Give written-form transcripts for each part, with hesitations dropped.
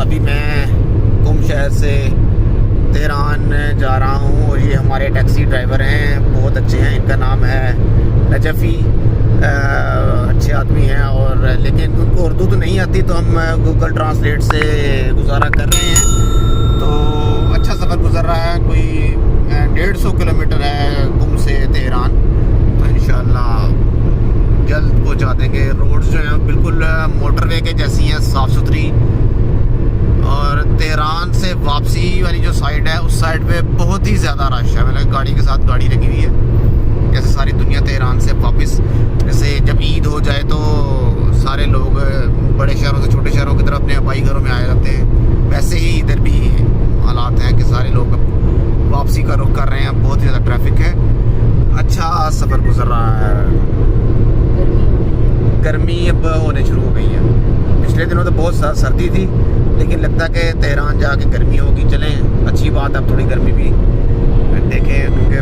अभी मैं कुम शहर से तेहरान जा रहा हूँ और ये हमारे टैक्सी ड्राइवर हैं, बहुत अच्छे हैं। इनका नाम है नजफ़ी, अच्छे आदमी हैं और लेकिन उनको उर्दू तो नहीं आती, तो हम गूगल ट्रांसलेट से गुजारा कर रहे हैं। तो अच्छा सफ़र गुजर रहा है, कोई 150 किलोमीटर है कुम से तेहरान। तो इंशाल्लाह जल्द पहुँचा देंगे। रोड्स जो हैं बिल्कुल मोटरवे के जैसी हैं, साफ़ सुथरी। और तेहरान से वापसी वाली जो साइड है उस साइड पे बहुत ही ज़्यादा रश है, मतलब गाड़ी के साथ गाड़ी लगी हुई है। जैसे सारी दुनिया तेहरान से वापस, जैसे जब ईद हो जाए तो सारे लोग बड़े शहरों से छोटे शहरों की तरफ अपने आबाई घरों में आए जाते हैं, वैसे ही इधर भी हालात हैं कि सारे लोग वापसी का रुख कर रहे हैं। बहुत ही ज़्यादा ट्रैफिक है, अच्छा सफ़र गुजर रहा है। गर्मी अब होने शुरू हो गई है, पिछले दिनों तो बहुत सर्दी थी, लेकिन लगता है कि तेहरान जाके गर्मी होगी। चलें, अच्छी बात, अब थोड़ी गर्मी भी देखें, क्योंकि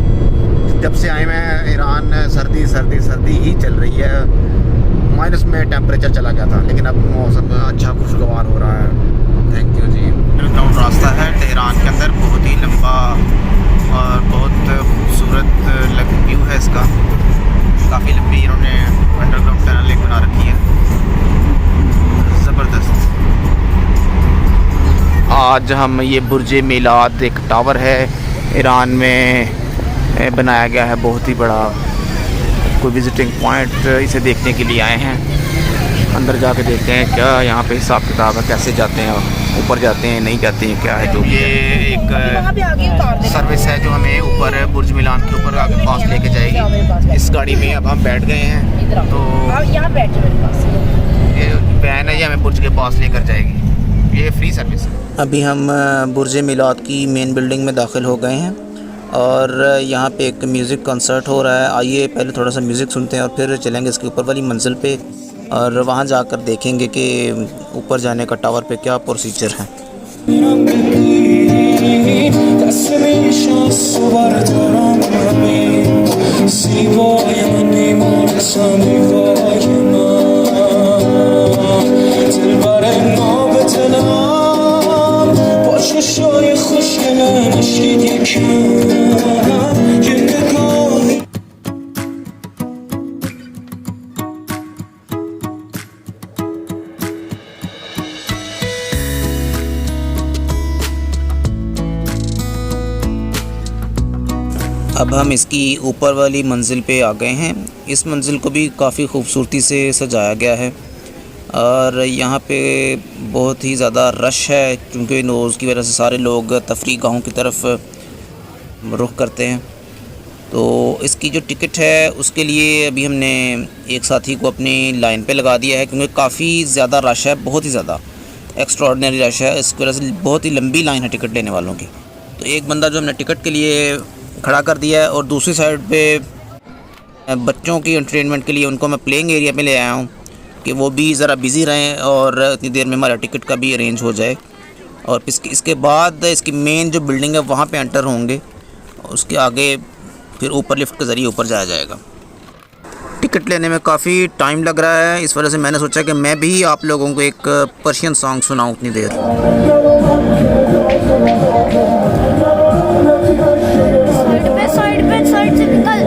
जब से आए मैं ईरान सर्दी सर्दी सर्दी ही चल रही है। माइनस में टेम्परेचर चला गया था, लेकिन अब मौसम अच्छा खुशगवार हो रहा है। Thank you ji. अंडरग्राउंड रास्ता है तेहरान के अंदर, बहुत ही लंबा और बहुत खूबसूरत व्यू है इसका। काफ़ी लंबी इन्होंने अंडरग्राउंड टनल एक बना रखी है, ज़बरदस्त। आज हम ये बुर्ज मिलाद, एक टावर है ईरान में बनाया गया है, बहुत ही बड़ा, कोई विज़िटिंग पॉइंट इसे देखने के लिए आए हैं। अंदर जाके देखते हैं क्या यहाँ पे हिसाब किताब है, कैसे जाते हैं, ऊपर जाते हैं नहीं जाते हैं, क्या है जो। ये एक सर्विस है जो हमें ऊपर बुर्ज मिलान के ऊपर आगे पास लेके जाएगी। इस गाड़ी में अब हम बैठ गए हैं, तो ये वैन है, ये हमें बुर्ज के पास लेकर जाएगी। ये फ्री सर्विस है। अभी हम बुर्ज मिलाद की मेन बिल्डिंग में दाखिल हो गए हैं और यहाँ पे एक म्यूज़िक कंसर्ट हो रहा है। आइए पहले थोड़ा सा म्यूज़िक सुनते हैं और फिर चलेंगे इसके ऊपर वाली मंजिल पे और वहाँ जाकर देखेंगे कि ऊपर जाने का टावर पे क्या प्रोसीजर है। अब हम इसकी ऊपर वाली मंजिल पे आ गए हैं। इस मंजिल को भी काफ़ी खूबसूरती से सजाया गया है और यहाँ पे बहुत ही ज़्यादा रश है, क्योंकि नोज़ की वजह से सारे लोग तफरीह गाहों की तरफ रुख करते हैं। तो इसकी जो टिकट है उसके लिए अभी हमने एक साथी को अपनी लाइन पे लगा दिया है, क्योंकि काफ़ी ज़्यादा रश है, बहुत ही ज़्यादा एक्स्ट्राऑर्डिनरी रश है। इसकी वजह से बहुत ही लंबी लाइन है टिकट लेने वालों की। तो एक बंदा जो हमने टिकट के लिए खड़ा कर दिया है और दूसरी साइड पे बच्चों की एंटरटेनमेंट के लिए उनको मैं प्लेइंग एरिया में ले आया हूँ कि वो भी ज़रा बिज़ी रहें और इतनी देर में हमारा टिकट का भी अरेंज हो जाए। और इसके बाद इसकी मेन जो बिल्डिंग है वहाँ पे एंटर होंगे, उसके आगे फिर ऊपर लिफ्ट के ज़रिए ऊपर जाया जाएगा। टिकट लेने में काफ़ी टाइम लग रहा है, इस वजह से मैंने सोचा कि मैं भी आप लोगों को एक पर्शियन सॉन्ग सुनाऊँ उतनी देर। साइड से निकल।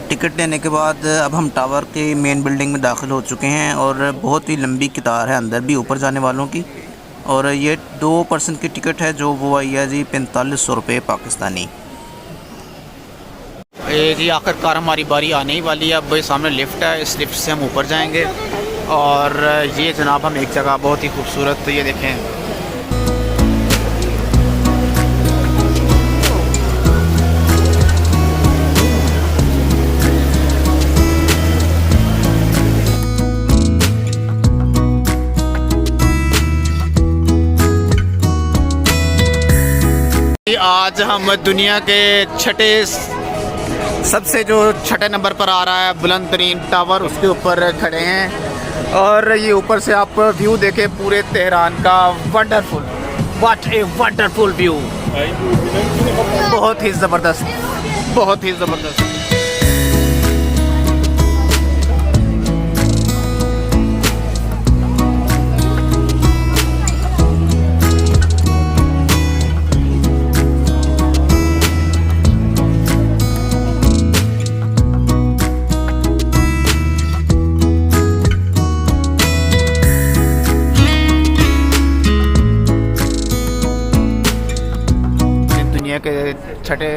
टिकट लेने के बाद अब हम टावर के मेन बिल्डिंग में दाखिल हो चुके हैं और बहुत ही लंबी कतार है अंदर भी ऊपर जाने वालों की। और ये 2 पर्सन की टिकट है जो वो आई है जी 4500 रुपये पाकिस्तानी। जी आखिरकार हमारी बारी आने ही वाली है। अब सामने लिफ्ट है, इस लिफ्ट से हम ऊपर जाएंगे और ये जनाब हम एक जगह बहुत ही खूबसूरत, ये देखें, आज हम दुनिया के सबसे जो छठे नंबर पर आ रहा है बुलंद तरीन टावर, उसके ऊपर खड़े हैं और ये ऊपर से आप व्यू देखें पूरे तेहरान का, wonderful. What a wonderful view, बहुत ही ज़बरदस्त, बहुत ही ज़बरदस्त। के छठे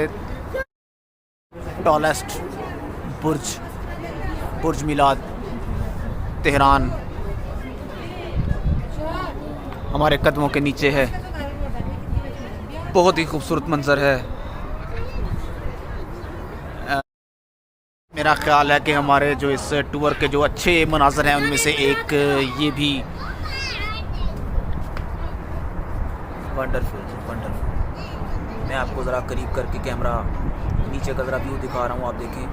टॉलेस्ट बुर्ज मिलाद तेहरान हमारे कदमों के नीचे है। बहुत ही खूबसूरत मंजर है। मेरा ख्याल है कि हमारे जो इस टूर के जो अच्छे मनाज़र हैं उनमें से एक ये भी वंडरफुल। मैं आपको ज़रा करीब करके कैमरा नीचे का ज़रा व्यू दिखा रहा हूँ, आप देखें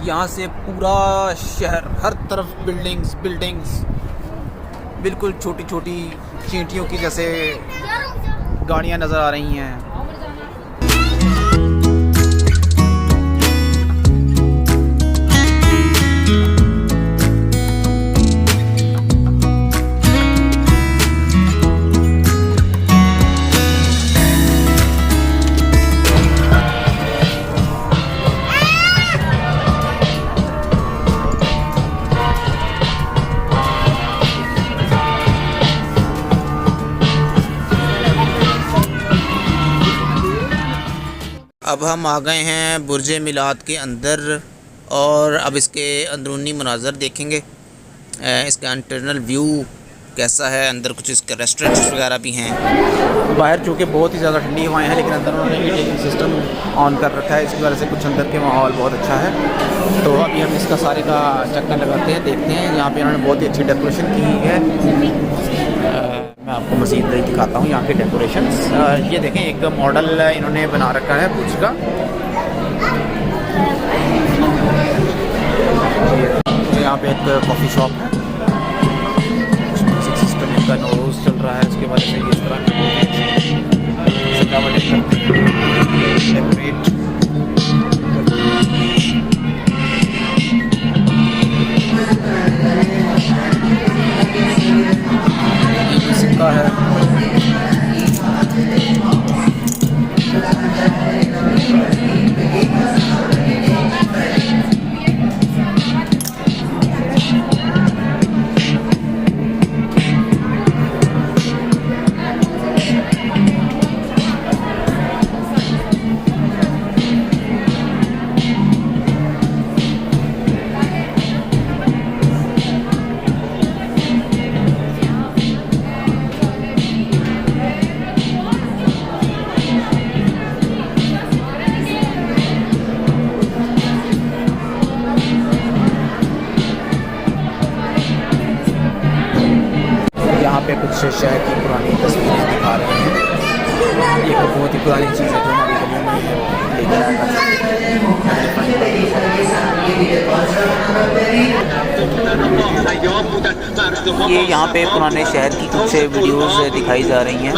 यहाँ से पूरा शहर, हर तरफ बिल्डिंग्स बिल्कुल छोटी छोटी चींटियों की जैसे गाड़ियाँ नज़र आ रही हैं। अब हम आ गए हैं बुर्ज मिलाद के अंदर और अब इसके अंदरूनी मनाज़र देखेंगे। इसका इंटरनल व्यू कैसा है, अंदर कुछ इसके रेस्टोरेंट्स वगैरह भी हैं। बाहर चूँकि बहुत ही ज़्यादा ठंडी हवाएं हैं, लेकिन अंदर उन्होंने हीटिंग सिस्टम ऑन कर रखा है, इसकी वजह से कुछ अंदर के माहौल बहुत अच्छा है। तो अभी हम इसका सारे का चक्कर लगाते हैं, देखते हैं। यहाँ पे इन्होंने बहुत ही अच्छी डेकोरेशन की है। मैं आपको मज़ीद दिखाता हूँ यहाँ के डेकोरेशंस। ये देखें, एक मॉडल इन्होंने बना रखा है बुर्ज का। यहाँ पे एक कॉफ़ी शॉप है, म्यूजिक सिस्टम का नोरोज चल रहा है, उसके वजह से इस तरह की सजावटें डेकोरेट। सिक्का है, पे कुछ शहर की पुरानी तस्वीरें दिखा रहे हैं। ये एक बहुत ही पुरानी चीज़ है जो हमारी गलियों में लेकर आया। ये यहाँ पे पुराने शहर की कुछ वीडियोस दिखाई जा रही हैं।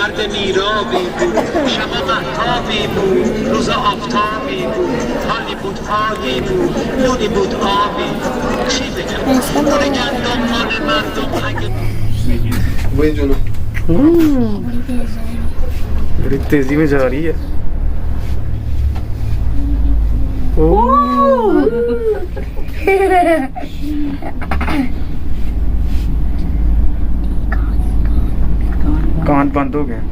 बड़ी तेजी में जा रही है। कान बंद हो गया।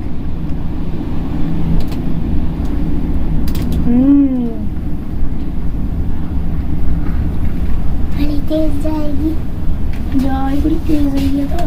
बड़ी तेज जाएगी, बड़ी तेज है।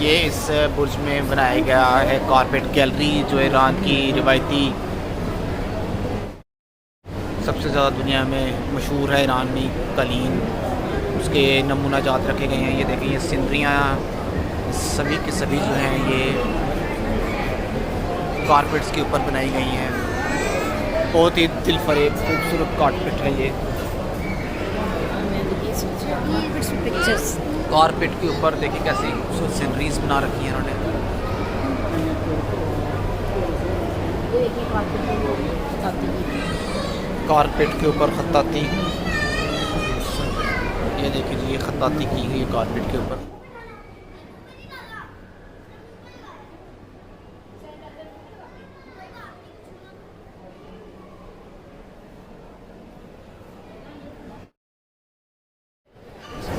ये इस बुर्ज में बनाया गया है कारपेट गैलरी, जो ईरान की रिवायती सबसे ज़्यादा दुनिया में मशहूर है ईरानी कालीन, उसके नमूना जात रखे गए हैं। ये देखें, ये सिनरियाँ सभी के सभी जो हैं ये कारपेट्स के ऊपर बनाई गई हैं। बहुत ही दिल फरेब खूबसूरत कारपेट है ये। कारपेट के ऊपर देखिए कैसी खूबसूरत सीनरीज बना रखी हैं इन्होंने। कारपेट के ऊपर खत्ताती, ये देखिए जी, ये खत्ताती की गई है कारपेट के ऊपर।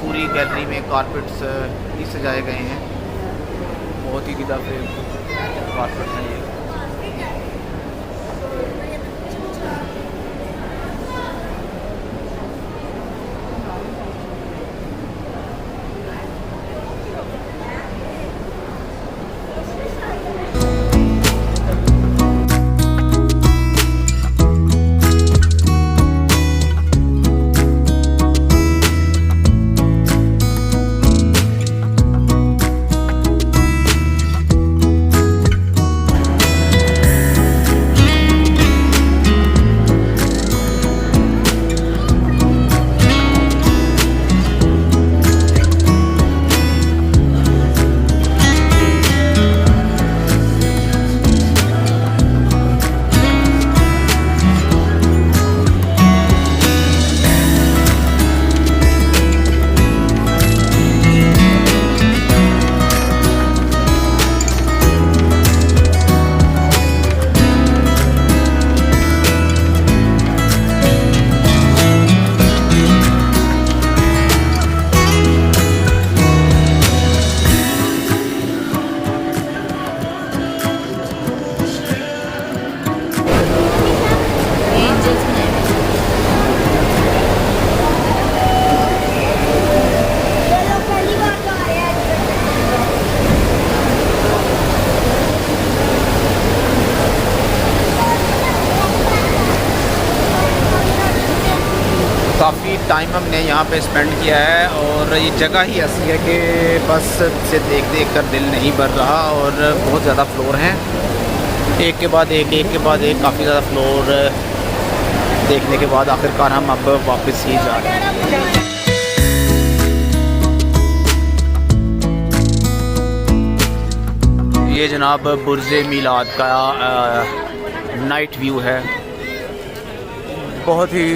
पूरी गैलरी में कारपेट्स भी सजाए गए हैं। बहुत ही ज़्यादा कारपेट हैं ये। काफ़ी टाइम हमने यहाँ पे स्पेंड किया है और ये जगह ही ऐसी है कि बस इसे देख देख कर दिल नहीं भर रहा। और बहुत ज़्यादा फ्लोर हैं, एक के बाद एक के बाद एक, काफ़ी ज़्यादा फ्लोर देखने के बाद आखिरकार हम अब वापस ही जा रहे हैं। ये जनाब बुर्ज मीलाद का नाइट व्यू है। बहुत ही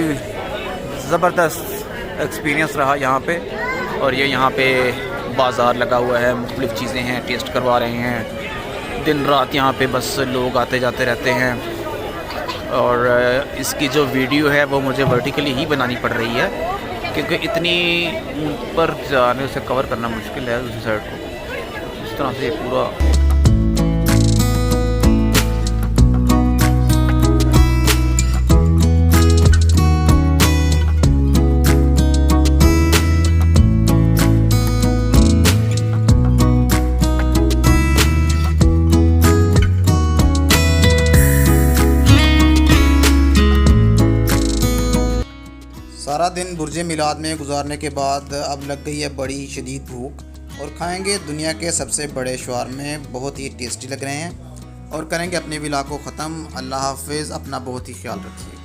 ज़बरदस्त एक्सपीरियंस रहा यहाँ पे। और ये यहाँ पे बाज़ार लगा हुआ है, मुख्तलिफ़ चीज़ें हैं, टेस्ट करवा रहे हैं। दिन रात यहाँ पे बस लोग आते जाते रहते हैं। और इसकी जो वीडियो है वो मुझे वर्टिकली ही बनानी पड़ रही है क्योंकि इतनी ऊपर जाने से कवर करना मुश्किल है दूसरी साइड को। इस तरह से पूरा सारा दिन बुर्ज मिलाद में गुजारने के बाद अब लग गई है बड़ी शदीद भूख और खाएंगे दुनिया के सबसे बड़े शवारमे। बहुत ही टेस्टी लग रहे हैं और करेंगे अपने व्लॉग को ख़त्म। अल्लाह हाफ़िज़, अपना बहुत ही ख्याल रखिए।